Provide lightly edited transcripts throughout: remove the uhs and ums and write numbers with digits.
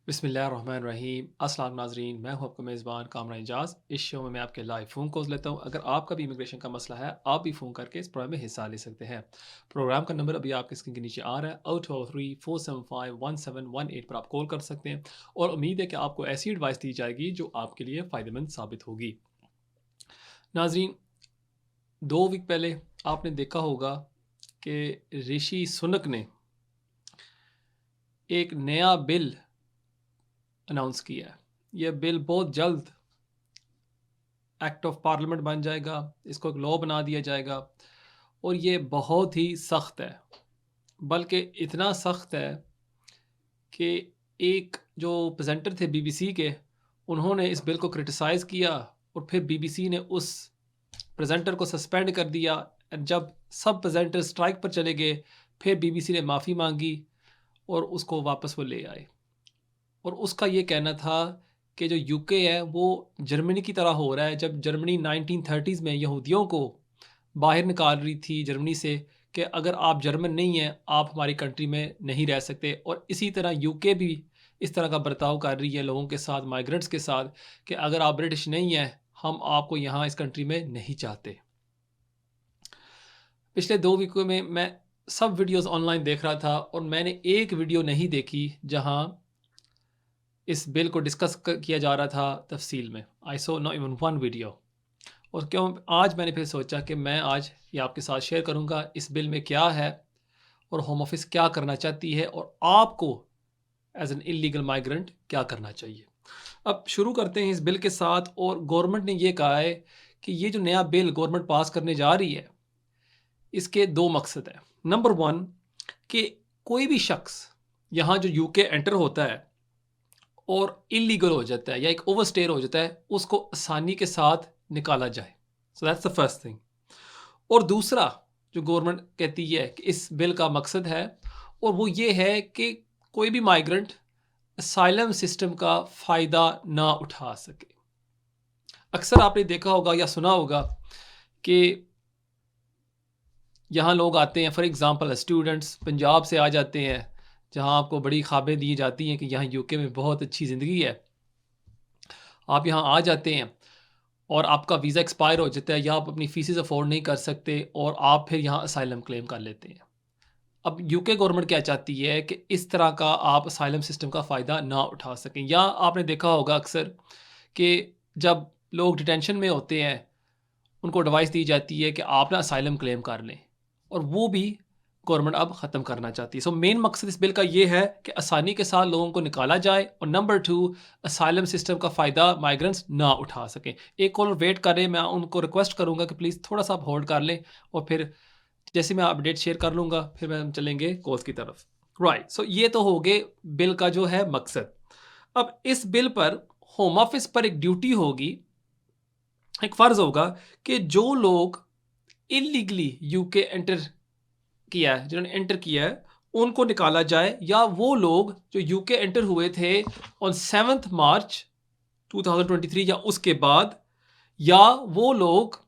बिस्मिल्लाहिर्रहमानिर्रहीम। अस्सलाम नाज़रीन, मैं हूं आपका मेज़बान कामरान एजाज़। इस शो में मैं आपके लाइव फ़ोन कॉल्स लेता हूं। अगर आपका भी इमिग्रेशन का मसला है, आप भी फ़ोन करके इस प्रोग्राम में हिस्सा ले सकते हैं। प्रोग्राम का नंबर अभी आपके स्क्रीन के नीचे आ रहा है, 0203-475-1718 पर आप कॉल कर सकते हैं और उम्मीद है कि आपको ऐसी एडवाइस दी जाएगी जो आपके लिए फ़ायदेमंद साबित होगी। नाज़रीन, 2 वीक पहले आपने देखा होगा कि ऋषि सुनक ने एक नया बिल अनाउंस किया है। यह बिल बहुत जल्द एक्ट ऑफ पार्लियामेंट बन जाएगा, इसको एक लॉ बना दिया जाएगा और ये बहुत ही सख्त है। बल्कि इतना सख्त है कि एक जो प्रेजेंटर थे बीबीसी के, उन्होंने इस बिल को क्रिटिसाइज़ किया और फिर बीबीसी ने उस प्रेजेंटर को सस्पेंड कर दिया। जब सब प्रेजेंटर स्ट्राइक पर चले गए, फिर बीबीसी ने माफ़ी मांगी और उसको वापस वो ले आए। और उसका ये कहना था कि जो यूके है वो जर्मनी की तरह हो रहा है। जब जर्मनी 1930s में यहूदियों को बाहर निकाल रही थी जर्मनी से कि अगर आप जर्मन नहीं हैं, आप हमारी कंट्री में नहीं रह सकते, और इसी तरह यूके भी इस तरह का बर्ताव कर रही है लोगों के साथ, माइग्रेंट्स के साथ, कि अगर आप ब्रिटिश नहीं हैं, हम आपको यहाँ इस कंट्री में नहीं चाहते। पिछले 2 वीकों में मैं सब वीडियोस ऑनलाइन देख रहा था और मैंने एक वीडियो नहीं देखी जहाँ इस बिल को डिस्कस किया जा रहा था तफसील में। I saw not even one video. और क्यों आज मैंने फिर सोचा कि मैं आज ये आपके साथ शेयर करूंगा इस बिल में क्या है और होम ऑफिस क्या करना चाहती है और आपको एज एन इलीगल माइग्रेंट क्या करना चाहिए। अब शुरू करते हैं इस बिल के साथ। और गवर्नमेंट ने ये कहा है कि ये जो नया बिल गवर्नमेंट पास करने जा रही है, इसके 2 मकसद हैं। नंबर 1 कि कोई भी शख्स यहाँ जो यूके एंटर होता है और इलीगल हो जाता है या एक ओवरस्टेयर हो जाता है, उसको आसानी के साथ निकाला जाए। So that's the first thing. और दूसरा जो गवर्नमेंट कहती है कि इस बिल का मकसद है, और वो ये है कि कोई भी माइग्रेंट असाइलम सिस्टम का फ़ायदा ना उठा सके। अक्सर आपने देखा होगा या सुना होगा कि यहाँ लोग आते हैं, फॉर एग्ज़ाम्पल स्टूडेंट्स पंजाब से आ जाते हैं, जहाँ आपको बड़ी ख्वाबें दी जाती हैं कि यहाँ यूके में बहुत अच्छी ज़िंदगी है। आप यहाँ आ जाते हैं और आपका वीज़ा एक्सपायर हो जाता है या आप अपनी फ़ीसेस अफोर्ड नहीं कर सकते और आप फिर यहाँ असाइलम क्लेम कर लेते हैं। अब यूके गवर्नमेंट क्या चाहती है कि इस तरह का आप असाइलम सिस्टम का फ़ायदा ना उठा सकें। या आपने देखा होगा अक्सर कि जब लोग डिटेंशन में होते हैं, उनको एडवाइस दी जाती है कि आप ना असाइलम क्लेम कर लें, और वो भी गवर्नमेंट अब ख़त्म करना चाहती है। सो मेन मकसद इस बिल का ये है कि आसानी के साथ लोगों को निकाला जाए और नंबर 2 असाइलम सिस्टम का फ़ायदा माइग्रेंट्स ना उठा सकें। एक कॉलर वेट कर रहे हैं, मैं उनको रिक्वेस्ट करूँगा कि प्लीज़ थोड़ा सा आप होल्ड कर लें और फिर जैसे मैं अपडेट शेयर कर लूँगा फिर मैं हम चलेंगे कॉल्स की तरफ। राइट, सो ये तो हो गए बिल का जो है मकसद। अब इस बिल पर होम ऑफिस पर एक ड्यूटी होगी, एक फ़र्ज़ होगा कि जो लोग इलीगली यूके एंटर किया है, जिन्होंने एंटर किया है, उनको निकाला जाए, या वो लोग जो यूके एंटर हुए थे ऑन 7 मार्च 2023 या उसके बाद, या वो लोग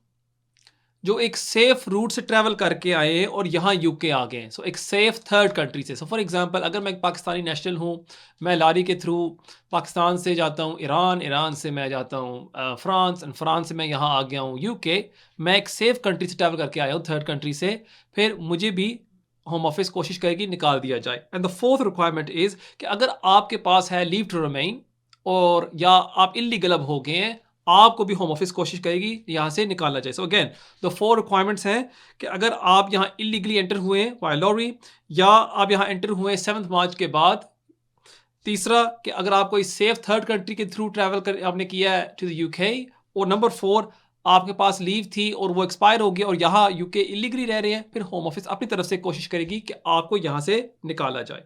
जो एक सेफ रूट से ट्रैवल करके आए हैं और यहाँ यूके आ गए हैं। सो एक सेफ थर्ड कंट्री से। सो फॉर एग्जांपल, अगर मैं एक पाकिस्तानी नेशनल हूँ, मैं लारी के थ्रू पाकिस्तान से जाता हूँ ईरान, ईरान से मैं जाता हूँ फ्रांस, एंड फ्रांस से मैं यहाँ आ गया हूँ यूके। मैं एक सेफ कंट्री से ट्रैवल करके आया हूँ, थर्ड कंट्री से, फिर मुझे भी होम ऑफिस कोशिश करेगी निकाल दिया जाए। And the fourth requirement is कि अगर आपके पास है लीव टू रिमेन और या आप इलीगल अब हो गए हैं, आपको भी होम ऑफिस कोशिश करेगी यहाँ से निकाला जाए। सो अगेन द 4 रिक्वायरमेंट्स हैं कि अगर आप यहाँ इलीगली एंटर हुए हैं बाय लॉटरी, या आप यहाँ एंटर हुए हैं 7 मार्च के बाद। तीसरा कि अगर आप कोई सेफ थर्ड कंट्री के थ्रू ट्रैवल कर आपने किया है टू द यूके। और नंबर 4, आपके पास लीव थी और वो एक्सपायर हो गया और यहाँ यूके इलीगली रह रहे हैं, फिर होम ऑफिस अपनी तरफ से कोशिश करेगी कि आपको यहाँ से निकाला जाए।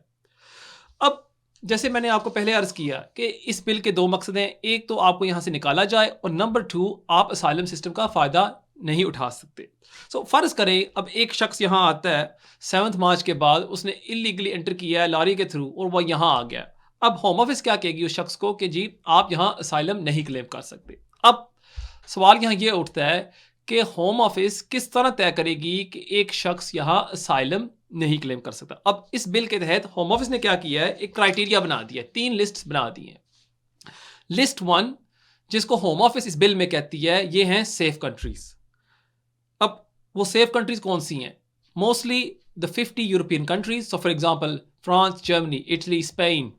अब जैसे मैंने आपको पहले अर्ज़ किया कि इस बिल के 2 मकसद हैं। एक तो आपको यहाँ से निकाला जाए और नंबर 2 आप असाइलम सिस्टम का फ़ायदा नहीं उठा सकते। सो फ़र्ज़ करें अब एक शख्स यहाँ आता है 7 मार्च के बाद, उसने इलीगली एंटर किया है लॉरी के थ्रू और वह यहाँ आ गया। अब होम ऑफिस क्या कहेगी उस शख्स को कि जी आप यहाँ असाइलम नहीं क्लेम कर सकते। अब सवाल यहाँ ये उठता है कि होम ऑफिस किस तरह तय करेगी कि एक शख्स यहाँ असाइलम नहीं क्लेम कर सकता। अब इस बिल के तहत होम ऑफिस ने क्या किया है, एक क्राइटेरिया बना दिया है, 3 लिस्ट्स बना दी हैं। लिस्ट 1 जिसको होम ऑफिस इस बिल में कहती है, ये हैं सेफ कंट्रीज। अब वो सेफ कंट्रीज कौन सी हैं? Mostly the 50 European countries. So for example France, Germany, Italy, Spain,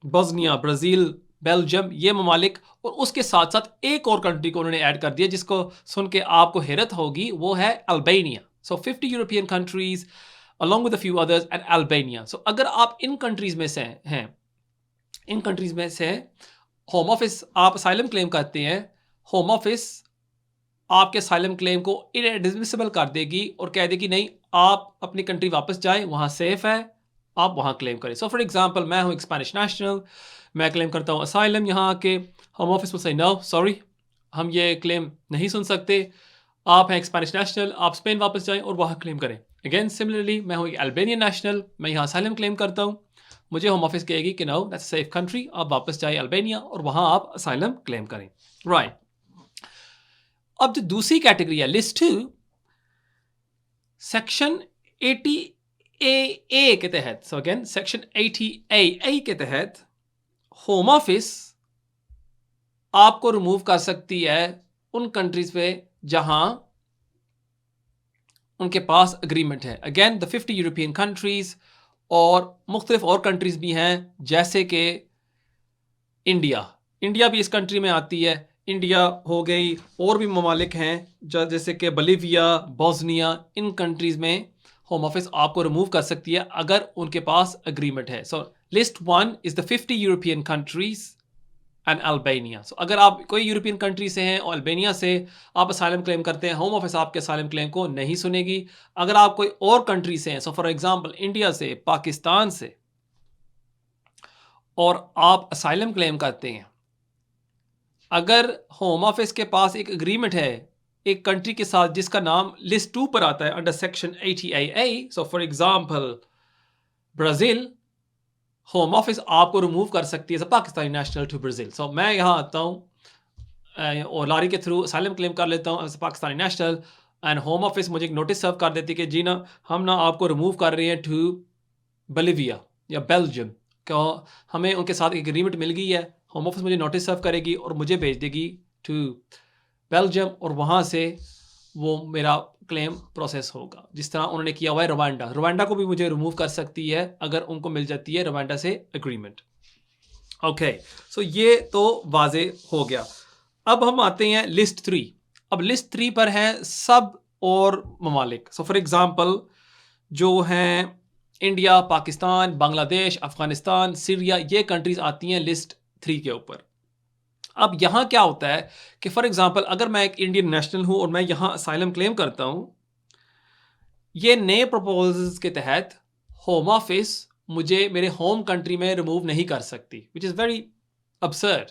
Bosnia, Brazil, Belgium, ये ममालिक, और उसके साथ साथ एक और कंट्री को उन्होंने ऐड कर दिया जिसको सुन के आपको हैरत होगी, वो है Albania. So 50 European countries along with a few others and Albania. So अगर आप इन कंट्रीज में से हैं, इन कंट्रीज में से होम ऑफिस आप असाइलम क्लेम करते हैं, होम ऑफिस आपके असाइलम क्लेम को इनएडमिसिबल कर देगी और कह देगी नहीं, आप अपनी कंट्री वापस जाएं, वहां सेफ है, आप वहां क्लेम करें। सो फॉर एग्जांपल मैं हूं एक स्पेनिश नेशनल, मैं क्लेम करता हूं असाइलम यहाँ आके, home office will say no sorry, हम ये क्लेम नहीं सुन सकते, आप हैं एक स्पेनिश नेशनल, आप स्पेन वापस जाएं और वहां क्लेम करें। अगेन सिमिलरली मैं हूं एक अल्बानियन नेशनल, मैं यहाँ असाइलम क्लेम करता हूं, मुझे होम ऑफिस कहेगी कि नो दैट्स सेफ कंट्री, आप वापस जाए अल्बानिया और वहां आप असाइलम क्लेम करें। राइट। अब जो दूसरी कैटेगरी है लिस्ट 2, सेक्शन 80 ए के तहत, सो अगेन सेक्शन 80 ए के तहत होम ऑफिस आपको रिमूव कर सकती है उन कंट्रीज पे जहां उनके पास अग्रीमेंट है। अगेन द 50 यूरोपियन कंट्रीज और मुख्तलिफ और कंट्रीज भी हैं, जैसे कि इंडिया भी इस कंट्री में आती है। इंडिया हो गई, और भी ममालिक हैं जैसे कि बोलिविया, बोस्निया, इन कंट्रीज में होम ऑफिस आपको रिमूव कर सकती है अगर उनके पास अग्रीमेंट है। So list 1 is the 50 European countries and Albania. So अगर आप कोई यूरोपियन कंट्री से हैं और अल्बानिया से आप असाइलम क्लेम करते हैं, होम ऑफिस आपके असाइलम क्लेम को नहीं सुनेगी। अगर आप कोई और कंट्री से हैं, सो फॉर एग्जांपल इंडिया से, पाकिस्तान से, और आप असाइलम क्लेम करते हैं, अगर होम ऑफिस के पास एक एग्रीमेंट है एक कंट्री के साथ जिसका नाम लिस्ट 2 पर आता है under section 80A, so for example Brazil, home office आपको रिमूव कर सकती है पाकिस्तानी नेशनल टू ब्राजील। सो मैं यहाँ आता हूँ और लारी के थ्रू असाइलम क्लेम कर लेता हूँ Pakistani national, and home office मुझे एक नोटिस सर्व कर देती है कि जी ना, हम ना आपको रिमूव कर रहे हैं टू बोलिविया या बेल्जियम, क्यों हमें उनके साथ एक एग्रीमेंट मिल गई है। होम ऑफिस मुझे नोटिस सर्व करेगी और मुझे भेज देगी टू बेल्जियम, और वहाँ से वो मेरा क्लेम प्रोसेस होगा, जिस तरह उन्होंने किया हुआ है रवांडा को भी मुझे रिमूव कर सकती है अगर उनको मिल जाती है रवांडा से एग्रीमेंट। ओके, सो ये तो वाजे हो गया। अब हम आते हैं लिस्ट 3। अब लिस्ट 3 पर है सब और ममालिक। सो फॉर एग्जांपल जो हैं इंडिया, पाकिस्तान, बांग्लादेश, अफगानिस्तान, सीरिया, ये कंट्रीज आती हैं लिस्ट 3 के ऊपर। अब यहाँ क्या होता है कि फॉर एग्जांपल अगर मैं एक इंडियन नेशनल हूं और मैं यहाँ असाइलम क्लेम करता हूं, ये नए प्रपोजल्स के तहत होम ऑफिस मुझे मेरे होम कंट्री में रिमूव नहीं कर सकती, विच इज़ वेरी अबसर्ड।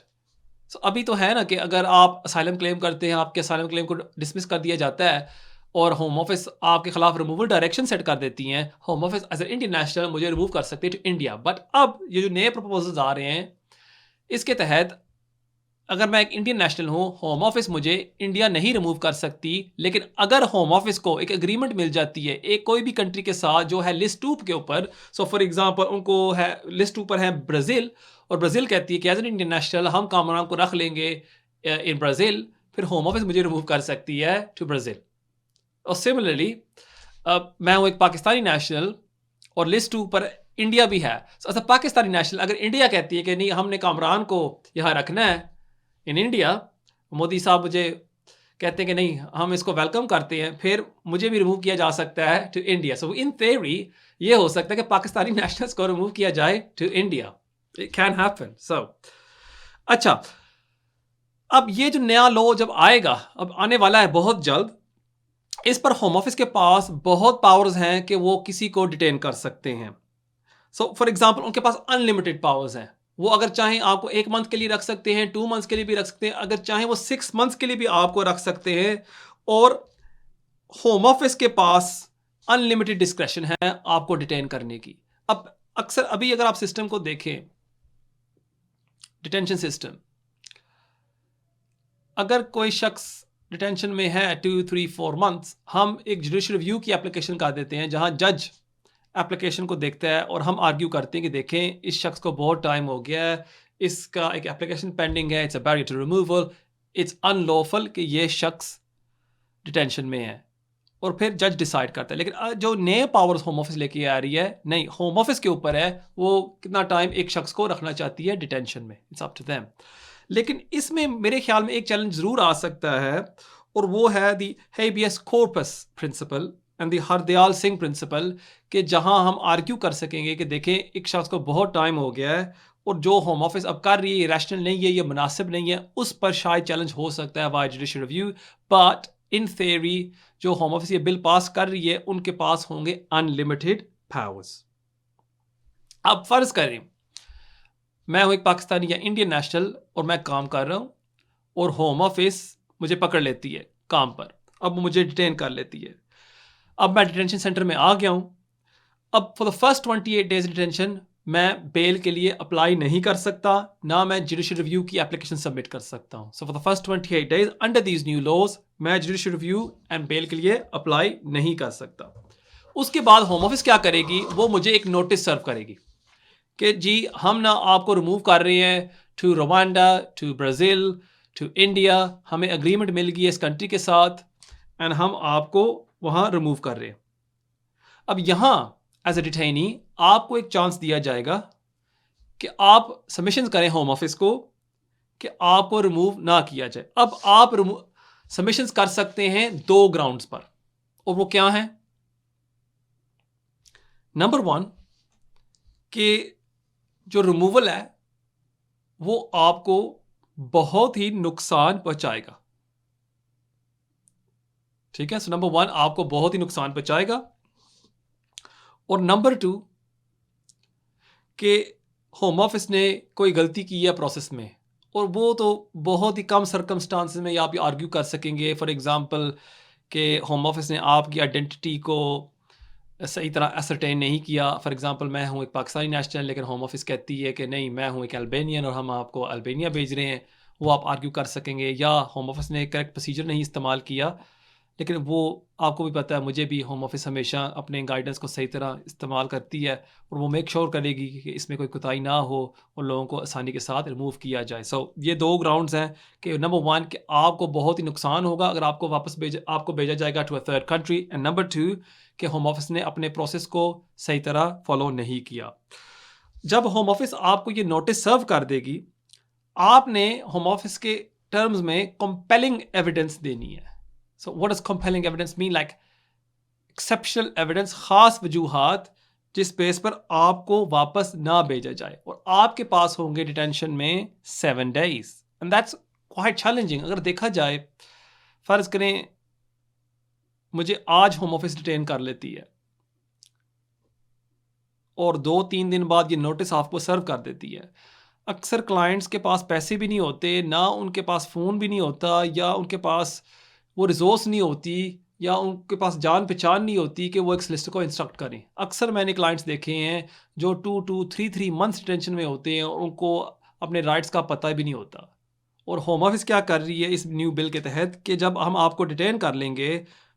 सो अभी तो है ना कि अगर आप असाइलम क्लेम करते हैं, आपके असाइलम क्लेम को डिसमिस कर दिया जाता है और होम ऑफिस आपके खिलाफ रिमूवल डायरेक्शन सेट कर देती हैं, home office as a Indian national मुझे रिमूव कर सकती है टू इंडिया। बट अब ये जो नए प्रपोजल्स आ रहे हैं, इसके तहत अगर मैं एक इंडियन नेशनल हूं, होम ऑफिस मुझे इंडिया नहीं रिमूव कर सकती, लेकिन अगर होम ऑफिस को एक एग्रीमेंट मिल जाती है एक कोई भी कंट्री के साथ जो है लिस्ट 2 के ऊपर, सो फॉर एग्जांपल उनको है लिस्ट 2 पर है ब्राज़ील, और ब्राज़ील कहती है कि एज एन इंडियन नेशनल हम कामरान को रख लेंगे इन ब्राज़ील, फिर होम ऑफिस मुझे रिमूव कर सकती है टू ब्राज़ील। और सिमिलरली मैं हूँ एक पाकिस्तानी नेशनल और लिस्ट 2 पर इंडिया भी है। अच्छा, पाकिस्तानी नेशनल अगर इंडिया कहती है कि नहीं, हमने कामरान को यहाँ रखना है इन इंडिया, मोदी साहब मुझे कहते हैं कि नहीं, हम इसको वेलकम करते हैं, फिर मुझे भी रिमूव किया जा सकता है to India. So in theory ये हो सकता है कि पाकिस्तानी नेशनल्स को रिमूव किया जाए to India. It can happen. So अच्छा, अब ये जो नया लॉ जब आएगा, अब आने वाला है बहुत जल्द, इस पर होम ऑफिस के पास बहुत पावर्स हैं कि वो किसी को डिटेन कर सकते हैं। सो फॉर एग्जांपल उनके पास अनलिमिटेड पावर्स हैं। वो अगर चाहें आपको 1 मंथ के लिए रख सकते हैं, 2 मंथ्स के लिए भी रख सकते हैं, अगर चाहें वो 6 मंथ्स के लिए भी आपको रख सकते हैं। और होम ऑफिस के पास अनलिमिटेड डिस्क्रेशन है आपको डिटेन करने की। अब अक्सर अभी अगर आप सिस्टम को देखें, डिटेंशन सिस्टम, अगर कोई शख्स डिटेंशन में है 2-3-4 मंथ्स, हम एक जुडिशियल रिव्यू की एप्लीकेशन कर देते हैं जहां जज एप्लीकेशन को देखता है और हम आर्ग्यू करते हैं कि देखें इस शख्स को बहुत टाइम हो गया है, इसका एक एप्लीकेशन पेंडिंग है, it's a barrier to removal, it's unlawful कि ये शख्स डिटेंशन में है, और फिर जज डिसाइड करता है। लेकिन जो नए पावर्स होम ऑफिस लेके आ रही है, नहीं, होम ऑफिस के ऊपर है वो कितना टाइम एक शख्स को रखना चाहती है डिटेंशन में, इट्स अप टू देम। लेकिन इसमें मेरे ख्याल में एक चैलेंज ज़रूर आ सकता है, और वो है the habeas corpus principle and the Hardayal Singh principle, कि जहां हम आर्ग्यू कर सकेंगे कि देखें एक शख्स को बहुत टाइम हो गया है और जो होम ऑफिस अब कर रही है रैशनल नहीं है, ये मुनासिब नहीं है, उस पर शायद चैलेंज हो सकता है by judicial review. But in theory जो होम ऑफिस ये बिल पास कर रही है उनके पास होंगे अनलिमिटेड पावर्स। अब फर्ज करें मैं हूं एक पाकिस्तानी या इंडियन नेशनल और मैं काम कर रहा हूं और होम ऑफिस मुझे पकड़ लेती है काम पर, अब मुझे डिटेन कर लेती है। अब मैं डिटेंशन सेंटर में आ गया हूं। अब for the first 28 days detention मैं बेल के लिए अप्लाई नहीं कर सकता, ना मैं जुडिशियल रिव्यू की एप्लीकेशन सबमिट कर सकता हूं। So for the first 28 days under these new laws मैं जुडिशियल रिव्यू एंड बेल के लिए अप्लाई नहीं कर सकता। उसके बाद होम ऑफिस क्या करेगी, वो मुझे एक नोटिस सर्व करेगी कि जी हम ना आपको रिमूव कर रहे हैं to Rwanda, to Brazil, to India, हमें एग्रीमेंट मिल गई है इस कंट्री के साथ एंड हम आपको वहाँ रिमूव कर रहे हैं। अब यहाँ एज ए डिटेनी आपको एक चांस दिया जाएगा कि आप सबमिशन करें होम ऑफिस को कि आपको रिमूव ना किया जाए। अब आप सबमिशन कर सकते हैं 2 ग्राउंड्स पर, और वो क्या है? नंबर 1 कि जो रिमूवल है वो आपको बहुत ही नुकसान पहुंचाएगा। ठीक है, सो नंबर 1 आपको बहुत ही नुकसान पहुंचाएगा, और नंबर 2 कि होम ऑफिस ने कोई गलती की है प्रोसेस में, और वो तो बहुत ही कम सर्कमस्टांसेस में आप आर्ग्यू कर सकेंगे। फॉर एग्जांपल कि होम ऑफिस ने आपकी आइडेंटिटी को सही तरह असरटेन नहीं किया। फॉर एग्जांपल मैं हूँ एक पाकिस्तानी नेशनल, लेकिन होम ऑफिस कहती है कि नहीं मैं हूँ एक अल्बेनियन और हम आपको अल्बेनिया भेज रहे हैं, वो आप आर्ग्यू कर सकेंगे। या होम ऑफिस ने करेक्ट प्रोसीजर नहीं इस्तेमाल किया, लेकिन वो आपको भी पता है, मुझे भी होम ऑफिस हमेशा अपने गाइडेंस को सही तरह इस्तेमाल करती है और वो मेक श्योर करेगी कि इसमें कोई कोताही ना हो और लोगों को आसानी के साथ रिमूव किया जाए। सो ये 2 ग्राउंड्स हैं कि नंबर 1 कि आपको बहुत ही नुकसान होगा अगर आपको वापस आपको भेजा जाएगा to a third country, and number 2 कि होम ऑफिस ने अपने प्रोसेस को सही तरह फॉलो नहीं किया। जब होम ऑफिस आपको ये नोटिस सर्व कर देगी, आपने होम ऑफिस के टर्म्स में कंपेलिंग एविडेंस देनी है। So what does compelling evidence mean? Like exceptional evidence, खास वजूहात जिस बेस पर आपको वापस ना भेजा जाए, और आपके पास होंगे डिटेंशन में 7 days, and that's quite challenging। अगर देखा जाए, फर्ज करें मुझे आज होम ऑफिस डिटेन कर लेती है और 2-3 दिन बाद ये नोटिस आपको सर्व कर देती है। अक्सर क्लाइंट्स के पास पैसे भी नहीं होते, ना उनके पास फ़ोन भी नहीं होता, या उनके पास वो रिसोर्स नहीं होती, या उनके पास जान पहचान नहीं होती कि वो एक सॉलिसिटर को इंस्ट्रक्ट करें। अक्सर मैंने क्लाइंट्स देखे हैं जो 2-3 मंथ्स टेंशन में होते हैं और उनको अपने राइट्स का पता भी नहीं होता। और होम ऑफिस क्या कर रही है इस न्यू बिल के तहत कि जब हम आपको डिटेन कर लेंगे,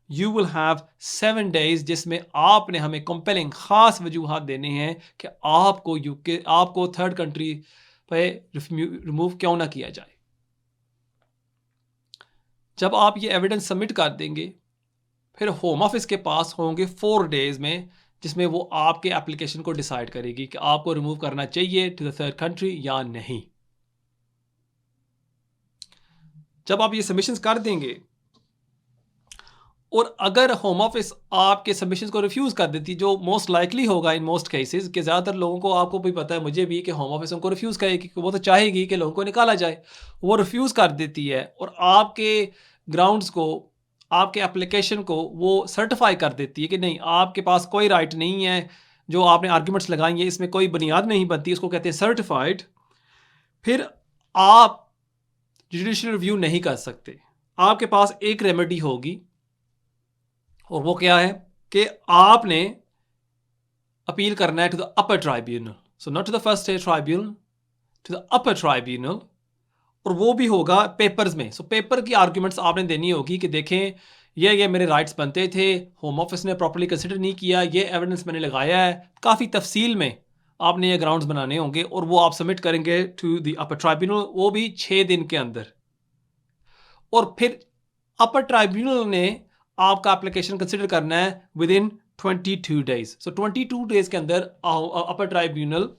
यू विल हैव 7 days जिसमें आपने हमें कंपेलिंग खास वजूहात देने हैं कि आपको थर्ड कंट्री पे रिमूव क्यों ना किया जाए। जब आप ये एविडेंस सबमिट कर देंगे, फिर होम ऑफिस के पास होंगे 4 days में जिसमें वो आपके एप्लीकेशन को डिसाइड करेगी कि आपको रिमूव करना चाहिए टू द थर्ड कंट्री या नहीं। जब आप ये सबमिशंस कर देंगे, और अगर होम ऑफिस आपके सबमिशंस को रिफ्यूज़ कर देती, जो मोस्ट लाइकली होगा इन मोस्ट केसेस, कि ज़्यादातर लोगों को, आपको भी पता है मुझे भी, कि होम ऑफिस उनको रिफ्यूज़ करेगी, वो तो चाहेगी कि लोगों को निकाला जाए, वो रिफ्यूज़ कर देती है और आपके ग्राउंड्स को, आपके एप्लीकेशन को वो सर्टिफाई कर देती है कि नहीं, आपके पास कोई राइट नहीं है, जो आपने आर्ग्यूमेंट्स लगाई हैं इसमें कोई बुनियाद नहीं बनती, इसको कहते हैं सर्टिफाइड। फिर आप जुडिशियल रिव्यू नहीं कर सकते। आपके पास एक रेमेडी होगी, और वो क्या है कि आपने अपील करना है to the upper tribunal. So not to the first stage tribunal, to the upper tribunal, और वो भी होगा पेपर्स में। सो पेपर की आर्ग्यूमेंट्स आपने देनी होगी कि देखें ये मेरे राइट्स बनते थे, होम ऑफिस ने प्रॉपर्ली कंसिडर नहीं किया, ये एविडेंस मैंने लगाया है। काफ़ी तफसील में आपने ये ग्राउंड्स बनाने होंगे और वो आप सबमिट करेंगे टू द अपर ट्राइब्यूनल, वो भी 6 दिन के अंदर। और फिर अपर ट्राइब्यूनल ने आपका एप्लीकेशन कंसिडर करना है with in 22 days. So 22 days के अंदर अपर ट्राइब्यूनल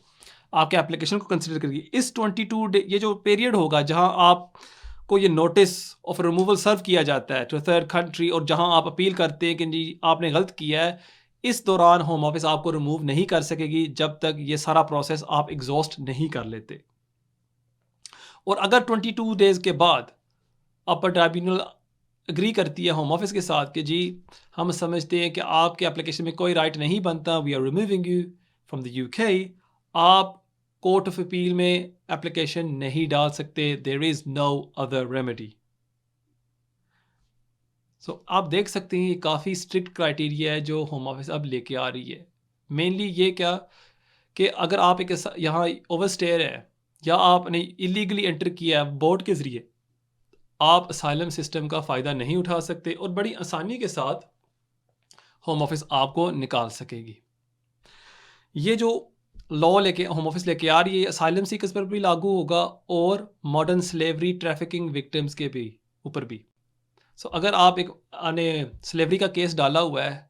आपके एप्लीकेशन को कंसिडर करेगी। इस 22 डे ये जो पीरियड होगा जहां आपको ये नोटिस ऑफ रिमूवल सर्व किया जाता है टू थर्ड कंट्री और जहां आप अपील करते हैं कि जी आपने गलत किया है, इस दौरान होम ऑफिस आपको रिमूव नहीं कर सकेगी जब तक ये सारा प्रोसेस आप एग्जॉस्ट नहीं कर लेते। और अगर 22 डेज के बाद अपर ट्राइब्यूनल एग्री करती है होम ऑफिस के साथ कि जी हम समझते हैं कि आपके एप्लीकेशन में कोई राइट नहीं बनता, we are removing you from the UK, आप कोर्ट ऑफ अपील में एप्लीकेशन नहीं डाल सकते, there is no other remedy. So आप देख सकते हैं ये काफ़ी स्ट्रिक्ट क्राइटेरिया है जो होम ऑफिस अब लेके आ रही है। मेनली ये क्या कि अगर आप एक यहाँ ओवरस्टेयर है या आपने इलीगली एंटर किया है बोर्ड के ज़रिए, आप असाइलम सिस्टम का फ़ायदा नहीं उठा सकते और बड़ी आसानी के साथ होम ऑफिस आपको निकाल सकेगी। ये जो लॉ लेके होम ऑफिस लेके आ रही है असाइलम सीकर्स पर भी लागू होगा और मॉडर्न स्लेवरी ट्रैफिकिंग विक्टिम्स के भी ऊपर भी। सो अगर आप एक आने स्लेवरी का केस डाला हुआ है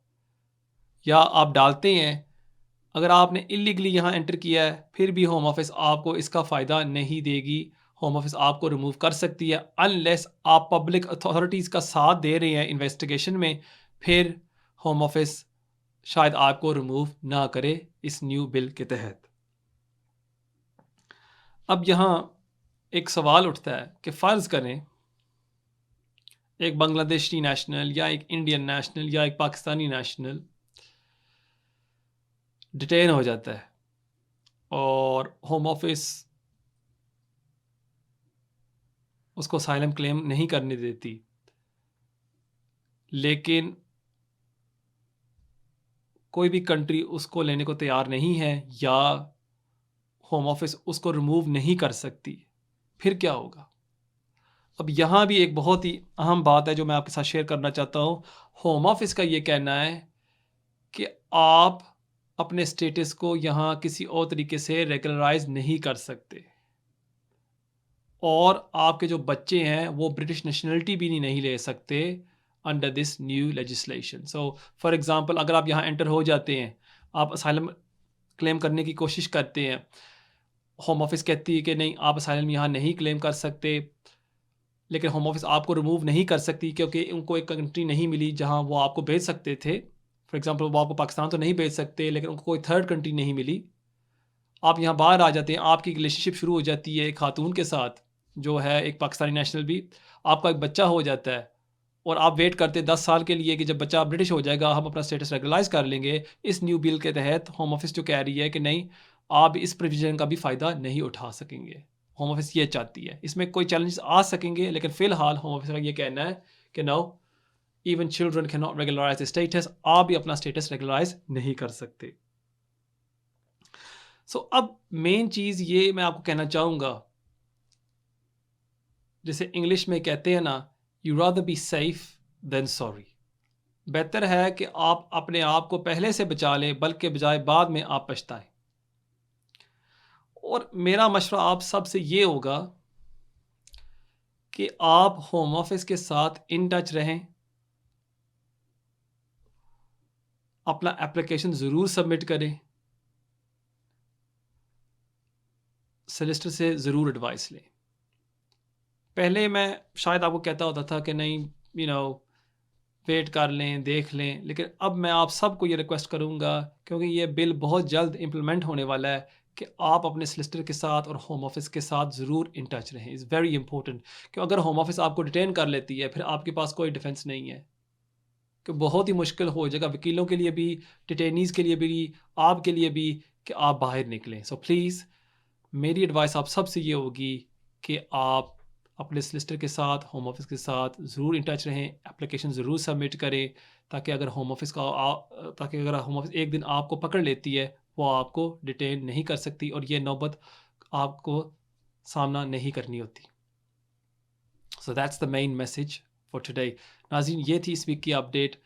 या आप डालते हैं, अगर आपने इलीगली यहाँ एंटर किया है, फिर भी होम ऑफिस आपको इसका फ़ायदा नहीं देगी। होम ऑफिस आपको रिमूव कर सकती है अनलेस आप पब्लिक अथॉरिटीज़ का साथ दे रहे हैं इन्वेस्टिगेशन में, फिर होम ऑफिस शायद आपको रिमूव ना करे इस न्यू बिल के तहत। अब यहाँ एक सवाल उठता है कि फ़र्ज़ करें एक बांग्लादेशी नेशनल या एक इंडियन नेशनल या एक पाकिस्तानी नेशनल डिटेन हो जाता है और होम ऑफिस उसको असाइलम क्लेम नहीं करने देती, लेकिन कोई भी कंट्री उसको लेने को तैयार नहीं है या होम ऑफिस उसको रिमूव नहीं कर सकती, फिर क्या होगा? अब यहाँ भी एक बहुत ही अहम बात है जो मैं आपके साथ शेयर करना चाहता हूँ। होम ऑफिस का ये कहना है कि आप अपने स्टेटस को यहाँ किसी और तरीके से रेगुलराइज नहीं कर सकते और आपके जो बच्चे हैं वो ब्रिटिश नेशनलिटी भी नहीं ले सकते under this new legislation. So for example अगर आप यहाँ एंटर हो जाते हैं, आप असाइलम क्लेम करने की कोशिश करते हैं, होम ऑफिस कहती है कि नहीं आप असाइलम यहाँ नहीं क्लेम कर सकते, लेकिन होम ऑफिस आपको रिमूव नहीं कर सकती क्योंकि उनको एक कंट्री नहीं मिली जहाँ वो आपको भेज सकते थे। फॉर एग्जांपल वो आपको पाकिस्तान तो नहीं भेज सकते, लेकिन उनको कोई थर्ड कंट्री नहीं मिली। आप यहाँ बाहर आ जाते हैं, आपकी रिलेशनशिप शुरू हो जाती है एक खातून के साथ जो है एक पाकिस्तानी नेशनल भी, आपका एक बच्चा हो जाता है और आप वेट करते 10 साल के लिए कि जब बच्चा ब्रिटिश हो जाएगा हम अपना स्टेटस रेगुलराइज कर लेंगे। इस न्यू बिल के तहत होम ऑफिस जो कह रही है कि नहीं आप इस प्रोविजन का भी फ़ायदा नहीं उठा सकेंगे। होम ऑफिस ये चाहती है, इसमें कोई चैलेंजेस आ सकेंगे लेकिन फ़िलहाल होम ऑफिस का ये कहना है कि no even children can not regularise status, आप भी अपना स्टेटस रेगुलराइज नहीं कर सकते। सो अब मेन चीज़ ये मैं आपको कहना चाहूँगा, जैसे इंग्लिश में कहते हैं ना, you rather be safe than sorry. बेहतर है कि आप अपने आप को पहले से बचा लें बल्कि बजाय बाद में आप पछताएं। और मेरा मशवरा आप सबसे ये होगा कि आप होम ऑफिस के साथ इन टच रहें, अपना एप्लीकेशन ज़रूर सबमिट करें, सॉलिसिटर से ज़रूर एडवाइस लें। पहले मैं शायद आपको कहता होता था कि नहीं वेट कर लें, देख लें, लेकिन अब मैं आप सबको ये रिक्वेस्ट करूँगा क्योंकि ये बिल बहुत जल्द इम्प्लीमेंट होने वाला है कि आप अपने सॉलिसिटर के साथ और होम ऑफिस के साथ ज़रूर इन टच रहें। इज़ वेरी इंपॉर्टेंट कि अगर होम ऑफिस आपको डिटेन कर लेती है फिर आपके पास कोई डिफेंस नहीं है, कि बहुत ही मुश्किल हो जाएगा वकीलों के लिए भी, डिटेनीज़ के लिए भी, आपके लिए भी कि आप बाहर निकलें। सो प्लीज़ मेरी एडवाइस आप सबसे ये होगी कि आप अपने सॉलिसिटर के साथ, होम ऑफिस के साथ ज़रूर इन टच रहें, एप्लीकेशन ज़रूर सबमिट करें ताकि अगर होम ऑफिस एक दिन आपको पकड़ लेती है वो आपको डिटेन नहीं कर सकती और ये नौबत आपको सामना नहीं करनी होती। So that's the main message for today. नाज़रीन, ये थी इस वीक की अपडेट।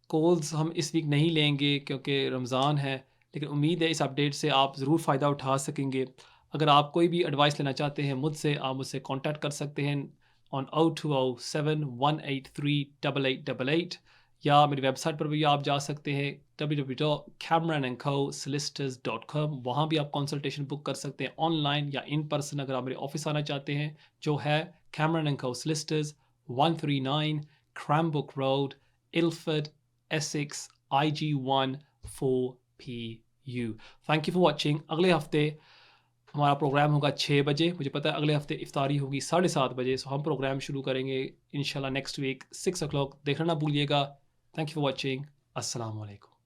कॉल्स हम इस वीक नहीं लेंगे क्योंकि रमज़ान है, लेकिन उम्मीद है इस अपडेट से आप ज़रूर फ़ायदा उठा सकेंगे। अगर आप कोई भी एडवाइस लेना चाहते हैं मुझसे, आप मुझसे कॉन्टैक्ट कर सकते हैं ऑन 0207-183-8888, या मेरी वेबसाइट पर भी आप जा सकते हैं www.cameronandcosolicitors.com। वहाँ भी आप कंसल्टेशन बुक कर सकते हैं ऑनलाइन या इन पर्सन, अगर आप मेरे ऑफिस आना चाहते हैं, जो है Cameron and Co Solicitors, 139 Cranbrook Road, Ilford, Essex, IG1 4PU। Thank you for watching. अगले हफ्ते हमारा प्रोग्राम होगा 6 बजे। मुझे पता है अगले हफ्ते इफ्तारी होगी 7:30 बजे, सो हम प्रोग्राम शुरू करेंगे इंशाल्लाह नेक्स्ट वीक 6 o'clock। देखना ना भूलिएगा। Thank you for watching. अस्सलाम वालेकुम।